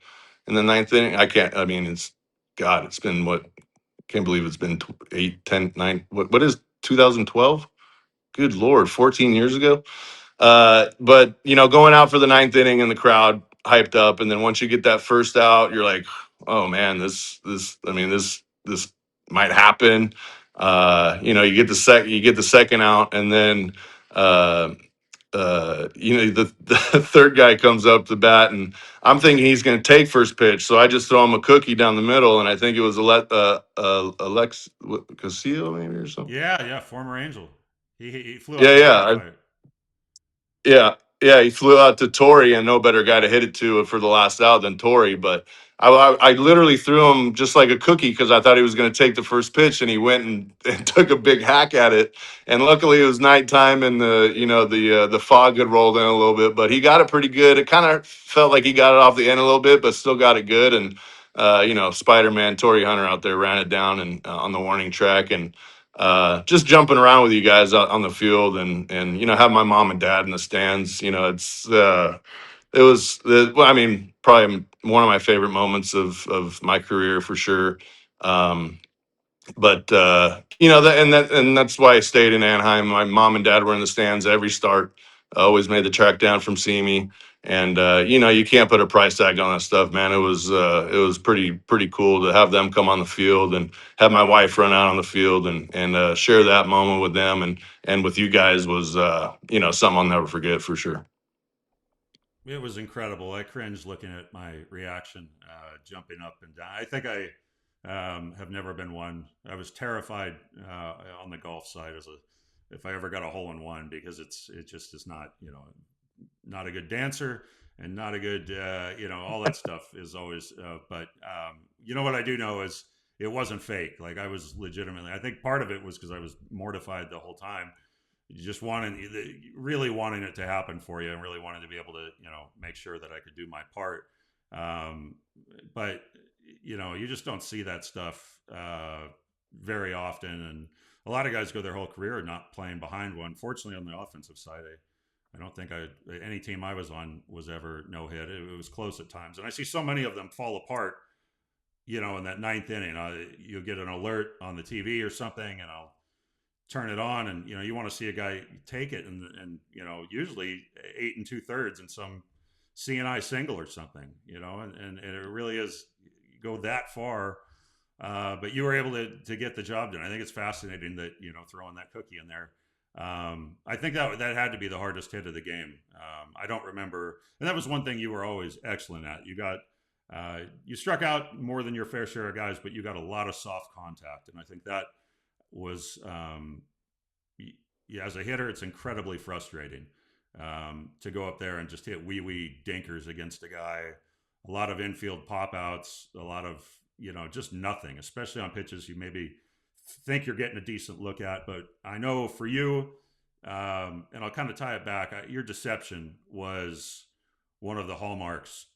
the ninth inning. I can't. I mean, it's God. It's been what? Can't believe it's been 8, 10, 9. What is 2012? Good Lord, 14 years ago. But going out for the ninth inning and the crowd hyped up, and then once you get that first out, you're like, oh man, I mean, this might happen. You get the second out, and then uh, the third guy comes up to bat, and I'm thinking he's going to take first pitch, so I just throw him a cookie down the middle, and I think it was Alex Castillo maybe or something. Yeah, yeah, former Angel. He flew out Yeah, to yeah. verify it. Yeah, yeah, he flew out to Torrey, and no better guy to hit it to for the last out than Torrey. But I literally threw him just like a cookie because I thought he was going to take the first pitch, and he went and took a big hack at it. And luckily, it was nighttime, and the fog had rolled in a little bit, but he got it pretty good. It kind of felt like he got it off the end a little bit, but still got it good. And Spider Man Torrey Hunter out there ran it down and on the warning track, and just jumping around with you guys out on the field, and have my mom and dad in the stands. Well, I mean, probably one of my favorite moments of my career for sure. Um, but and that's why I stayed in Anaheim. My mom and dad were in the stands every start. Always made the track down from Simi, and you can't put a price tag on that stuff, man. It was pretty cool to have them come on the field and have my wife run out on the field and share that moment with them and with you guys was something I'll never forget for sure. It was incredible. I cringed looking at my reaction, jumping up and down. I think I have never been one. I was terrified on the golf side as a if I ever got a hole in one because it just is not not a good dancer and not a good all that stuff is always. But what I do know is it wasn't fake. Like I was legitimately. I think part of it was because I was mortified the whole time, just really wanting it to happen for you and really wanting to be able to make sure that I could do my part. But you just don't see that stuff very often, and a lot of guys go their whole career not playing behind one. Fortunately, on the offensive side, I don't think any team I was on was ever no hit. It was close at times, and I see so many of them fall apart. In that ninth inning, you'll get an alert on the TV or something, and I'll turn it on, and you want to see a guy take it, and usually 8 2/3 in some CNI single or something, and it really is go that far. But you were able to get the job done. I think it's fascinating that throwing that cookie in there. I think that had to be the hardest hit of the game. I don't remember, and that was one thing you were always excellent at. You struck out more than your fair share of guys, but you got a lot of soft contact, and I think that was yeah, as a hitter, it's incredibly frustrating to go up there and just hit wee dinkers against a guy. A lot of infield pop outs, a lot of just nothing, especially on pitches you maybe think you're getting a decent look at. But I know for you, and I'll kind of tie it back. Your deception was one of the hallmarks,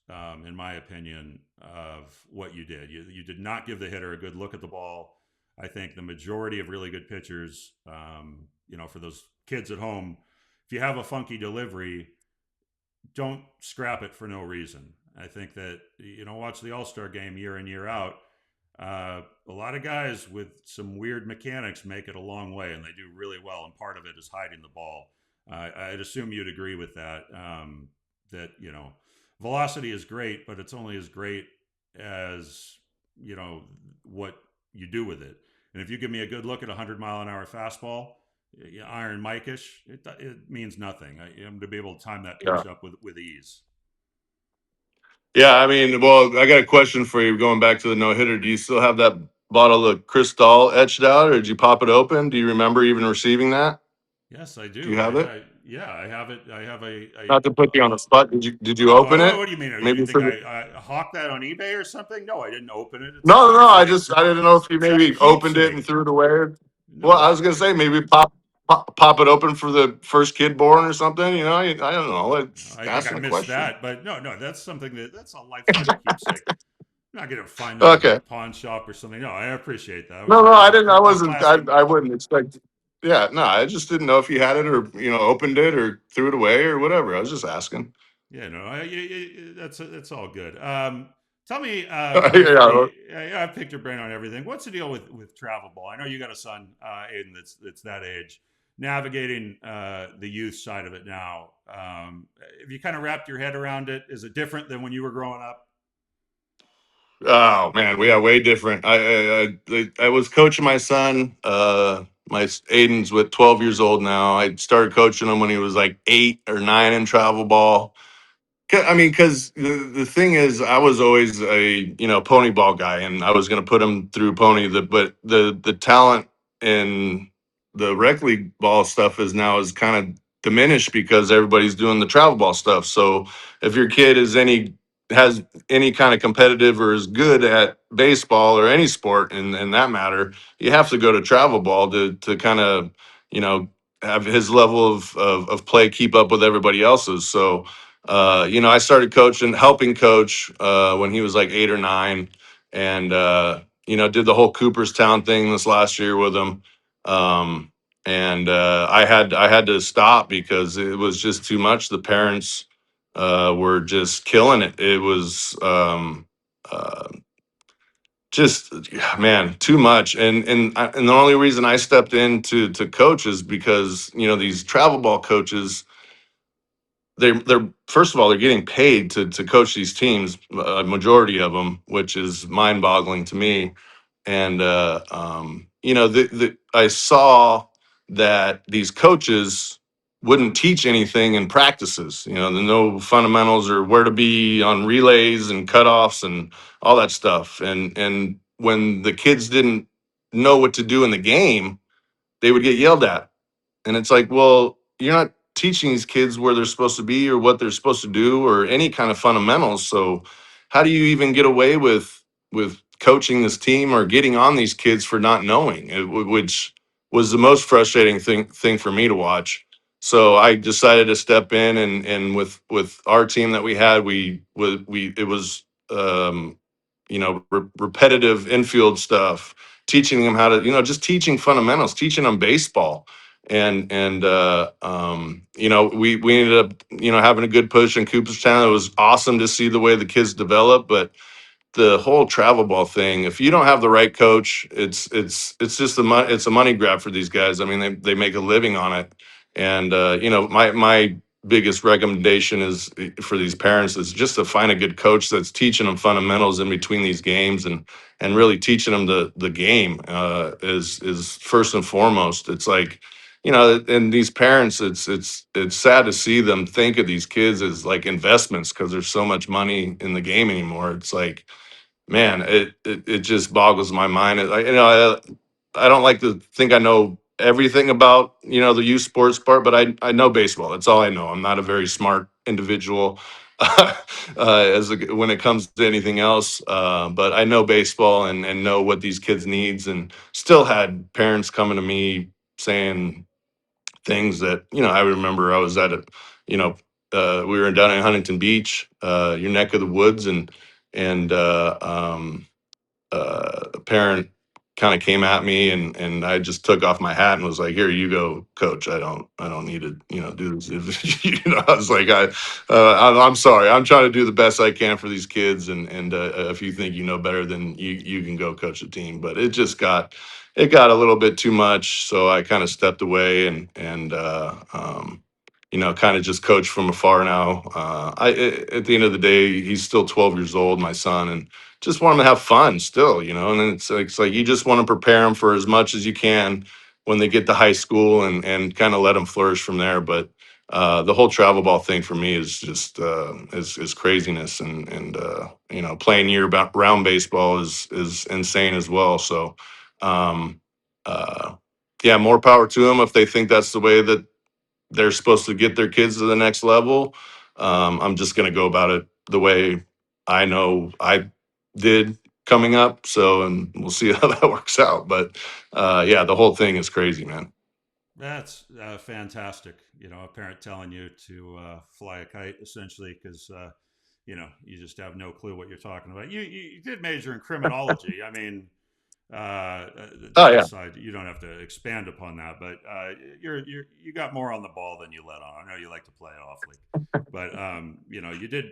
in my opinion, of what you did. You did not give the hitter a good look at the ball. I think the majority of really good pitchers, for those kids at home, if you have a funky delivery, don't scrap it for no reason. I think that, watch the All Star game year in, year out. A lot of guys with some weird mechanics make it a long way, and they do really well. And part of it is hiding the ball. I'd assume you'd agree with that. that velocity is great, but it's only as great as what you do with it. And if you give me a good look at a 100-mile-an-hour fastball, iron Mikish, it means nothing. I'm to be able to time that Yeah. pitch up with ease. Yeah, I mean, well, I got a question for you. Going back to the no hitter, do you still have that bottle of Cristal etched out, or did you pop it open? Do you remember even receiving that? Yes, I Do you do. have it? Yeah, I have it. I have Not to put you on the spot, did you no. open it? What do you mean? You Maybe think for the I hawked that on eBay or something? No, I didn't open it. no, no, no. I didn't know if you It's a maybe opened it and keepsake. threw it away. Well, No, I it's was gonna a say maybe pop it open for the first kid born or something. I don't know. It's I think I asking a missed question. that, but no, that's something that's a lifetime keepsake. I'm not gonna find that at a Okay. pawn shop or something. No, I appreciate that. That was No, no, I very didn't. I wasn't. classy. I wouldn't expect. Yeah, no, I just didn't know if you had it or opened it or threw it away or whatever. I was just asking. Yeah, no, that's all good. Tell me Yeah. briefly. I picked your brain on everything. What's the deal with travel ball? I know you got a son, Aiden, that's that age, navigating the youth side of it now. Have you kind of wrapped your head around it? Is it different than when you were growing up? Oh man, we are way different. I was coaching my son. My Aiden's with 12 years old now. I started coaching him when he was like 8 or 9 in travel ball. I mean, because the thing is, I was always a pony ball guy, and I was going to put him through pony. But the talent in the rec league ball stuff is kind of diminished because everybody's doing the travel ball stuff. So if your kid has any kind of competitive or is good at baseball or any sport in that matter, you have to go to travel ball to kind of you know have his level of play keep up with everybody else's. So I started coaching, helping coach when he was like 8 or 9, and did the whole Cooperstown thing this last year with him. Um, and I had to stop because it was just too much. The parents were just killing it. It was uh, just man too much. And the only reason I stepped in to coach is because these travel ball coaches, they're first of all they're getting paid to coach these teams, a majority of them, which is mind boggling to me. And I saw that these coaches wouldn't teach anything in practices. The no fundamentals or where to be on relays and cutoffs and all that stuff. And when the kids didn't know what to do in the game, they would get yelled at. And it's like, well, you're not teaching these kids where they're supposed to be or what they're supposed to do or any kind of fundamentals. So how do you even get away with coaching this team or getting on these kids for not knowing, which was the most frustrating thing for me to watch. So I decided to step in, and with our team that we had, we it was repetitive infield stuff, teaching them how to just teaching fundamentals, teaching them baseball. And we ended up having a good push in Cooperstown. It was awesome to see the way the kids develop. But the whole travel ball thing, if you don't have the right coach, it's just it's a money grab for these guys. I mean, they make a living on it. And my biggest recommendation is for these parents is just to find a good coach that's teaching them fundamentals in between these games, and really teaching them the game is first and foremost. It's like, and these parents, it's sad to see them think of these kids as like investments because there's so much money in the game anymore. It's like, man, it just boggles my mind. I don't like to think I know everything about the youth sports part, but I know baseball. That's all I know. I'm not a very smart individual when it comes to anything else, but I know baseball and know what these kids needs, and still had parents coming to me saying things that I remember. I was at you know we were down in Huntington Beach, your neck of the woods, and a parent kind of came at me, and I just took off my hat and was like, "Here you go, coach. I don't need to do this." I was like, I'm sorry. I'm trying to do the best I can for these kids, and if you think you know better, then you can go coach the team. But it got a little bit too much, so I kind of stepped away, and kind of just coach from afar now. At the end of the day, he's still 12 years old, my son, and just want him to have fun still, and then it's like you just want to prepare them for as much as you can when they get to high school and kind of let them flourish from there. But the whole travel ball thing for me is just is craziness, and playing round baseball is insane as well. So um, uh, yeah, more power to them if they think that's the way that they're supposed to get their kids to the next level. I'm just going to go about it the way I know I did coming up. So, and we'll see how that works out. But yeah, the whole thing is crazy, man. That's fantastic. A parent telling you to fly a kite essentially because you just have no clue what you're talking about. You did major in criminology. I mean, Oh that yeah. aside, you don't have to expand upon that, but you got more on the ball than you let on. I know you like to play it awfully, but you did.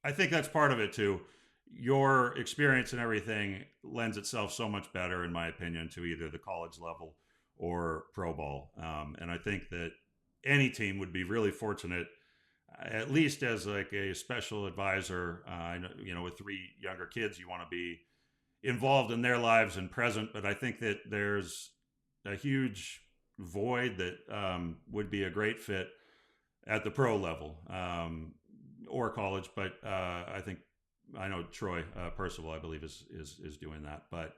I think that's part of it too. Your experience and everything lends itself so much better, in my opinion, to either the college level or pro ball. And I think that any team would be really fortunate, at least as like a special advisor. With three younger kids, you want to be involved in their lives and present. But I think that there's a huge void that would be a great fit at the pro level or college. But I know Troy Percival, I believe, is doing that. But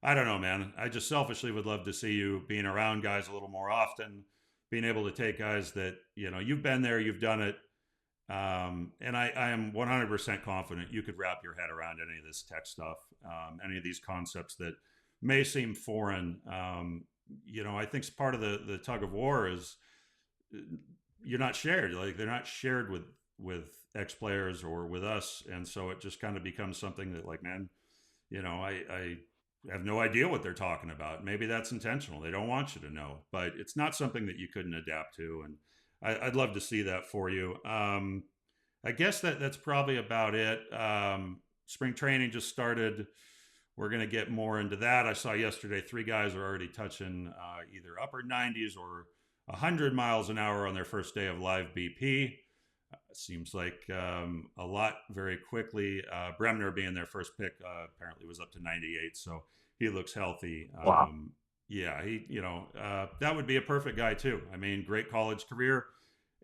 I don't know, man. I just selfishly would love to see you being around guys a little more often, being able to take guys that you've been there, you've done it, and I am 100% confident you could wrap your head around any of this tech stuff, any of these concepts that may seem foreign. I think part of the tug of war is you're not shared. Like they're not shared with ex players or with us, and so it just kind of becomes something that, like, man, I have no idea what they're talking about. Maybe that's intentional. They don't want you to know, but it's not something that you couldn't adapt to. And I'd love to see that for you. I guess that's probably about it. Spring training just started. We're going to get more into that. I saw yesterday 3 guys are already touching either upper 90s or 100 miles an hour on their first day of live BP. Seems like a lot very quickly. Bremner being their first pick apparently was up to 98, so he looks healthy. Wow. Yeah, that would be a perfect guy too. I mean, great college career,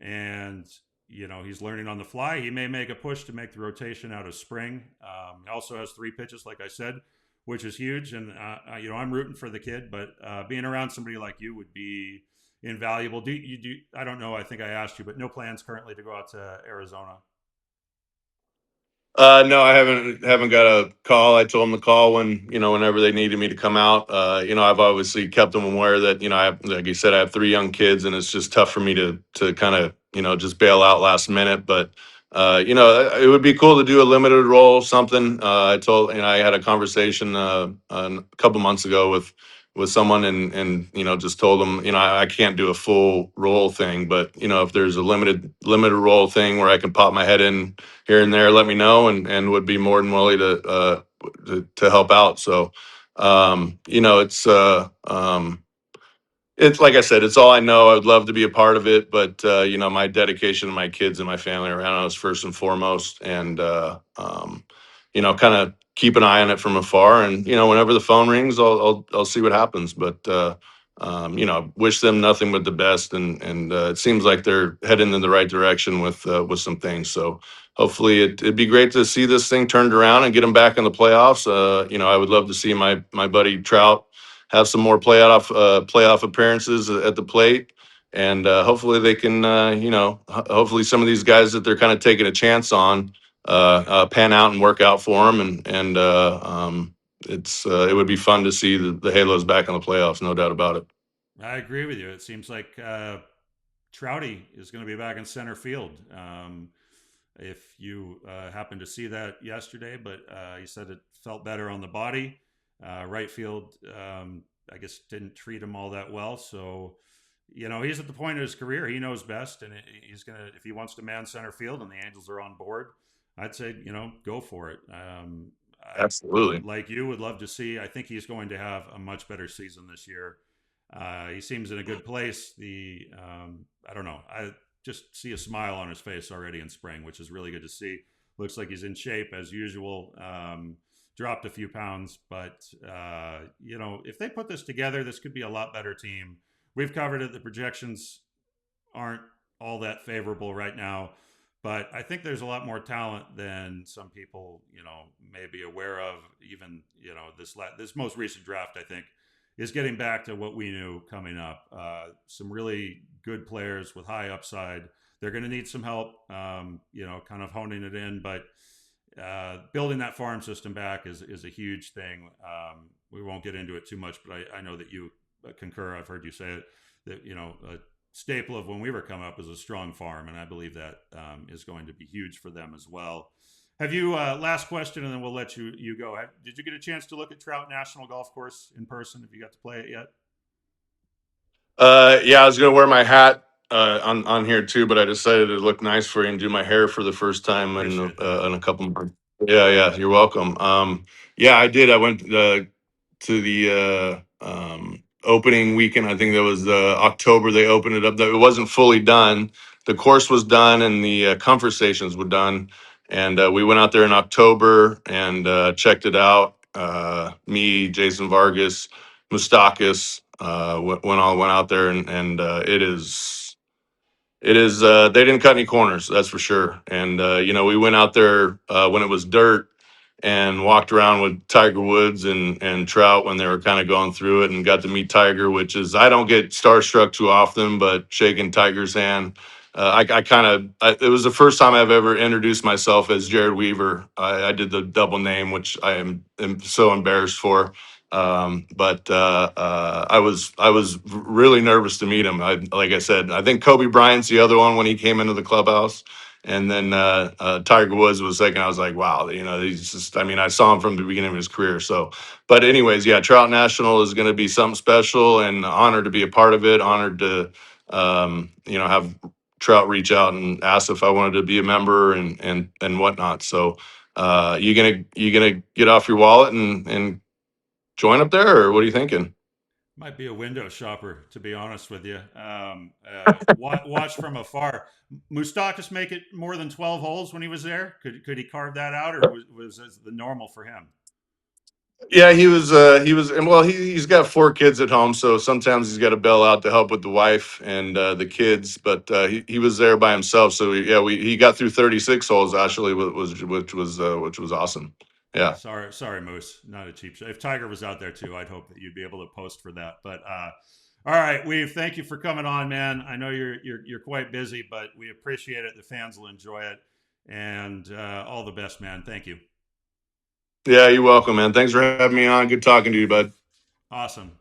and he's learning on the fly. He may make a push to make the rotation out of spring. He also has 3 pitches, like I said, which is huge. And I'm rooting for the kid, but being around somebody like you would be invaluable. Do you do? I don't know. I think I asked you, but no plans currently to go out to Arizona. No, I haven't got a call. I told them to call whenever they needed me to come out. I've obviously kept them aware that like you said, I have 3 young kids, and it's just tough for me to kind of just bail out last minute. But it would be cool to do a limited role, something. I had a conversation a couple months ago with someone, and just told them I can't do a full role thing, but if there's a limited role thing where I can pop my head in here and there, let me know, and would be more than willing to help out. So, it's like I said, it's all I know. I would love to be a part of it, but my dedication to my kids and my family around us first and foremost, and kind of keep an eye on it from afar. And whenever the phone rings, I'll see what happens. But wish them nothing but the best, and it seems like they're heading in the right direction with some things. So hopefully, it'd be great to see this thing turned around and get them back in the playoffs. I would love to see my buddy Trout have some more playoff appearances at the plate, and hopefully they can hopefully some of these guys that they're kind of taking a chance on pan out and work out for them, and it would be fun to see the Halos back in the playoffs, no doubt about it. I agree with you. It seems like Trouty is going to be back in center field. If you happened to see that yesterday, but he said it felt better on the body. Right field, I guess, didn't treat him all that well. So, he's at the point of his career. He knows best, and he's going to, if he wants to man center field and the Angels are on board, I'd say, go for it. I, Absolutely. like you, would love to see. I think he's going to have a much better season this year He seems in a good place. I don't know. I just see a smile on his face already in spring, which is really good to see. Looks like he's in shape as usual. Dropped a few pounds, but if they put this together, this could be a lot better team. We've covered it. The projections aren't all that favorable right now, but I think there's a lot more talent than some people, may be aware of. Even this most recent draft, I think, is getting back to what we knew coming up. Some really good players with high upside. They're going to need some help, kind of honing it in, but building that farm system back is a huge thing. We won't get into it too much, but I know that you concur. I've heard you say it, that a staple of when we were coming up is a strong farm, and I believe that is going to be huge for them as well. Have you last question, and then we'll let you go. Did you get a chance to look at Trout National Golf Course in person? Have you got to play it yet? Yeah, I was gonna wear my hat on here too, but I decided to look nice for you and do my hair for the first time Appreciate that. in a couple months. Yeah, yeah, you're welcome. Yeah, I did. I went to the opening weekend. I think that was October. They opened it up. Though it wasn't fully done. The course was done and the comfort stations were done. And we went out there in October and checked it out. Me, Jason Vargas, Mustakis, went out there and it is they didn't cut any corners, that's for sure. And we went out there when it was dirt and walked around with Tiger Woods and Trout when they were kind of going through it, and got to meet Tiger, which is, I don't get starstruck too often, but shaking Tiger's hand, it was the first time I've ever introduced myself as Jered Weaver. I did the double name, which am so embarrassed for. But I was really nervous to meet him. Like I said, I think Kobe Bryant's the other one when he came into the clubhouse, and then Tiger Woods was second. I was like, wow, he's just. I mean, I saw him from the beginning of his career. So, but anyways, yeah, Trout National is going to be something special, and honored to be a part of it. Honored to have Trout reach out and ask if I wanted to be a member and whatnot. So, you gonna get off your wallet and join up there, or what are you thinking? Might be a window shopper, to be honest with you. Watch from afar. Mustakis make it more than 12 holes when he was there? Could he carve that out, or was this the normal for him? Yeah, he was, and well, he's got four kids at home, so sometimes he's got to bail out to help with the wife and the kids. But he was there by himself, so he got through 36 holes actually, which was awesome. Yeah. Sorry, Moose. Not a cheap shot. If Tiger was out there too, I'd hope that you'd be able to post for that. But all right, Weave, thank you for coming on, man. I know you're quite busy, but we appreciate it. The fans will enjoy it, and all the best, man. Thank you. Yeah, you're welcome, man. Thanks for having me on. Good talking to you, bud. Awesome.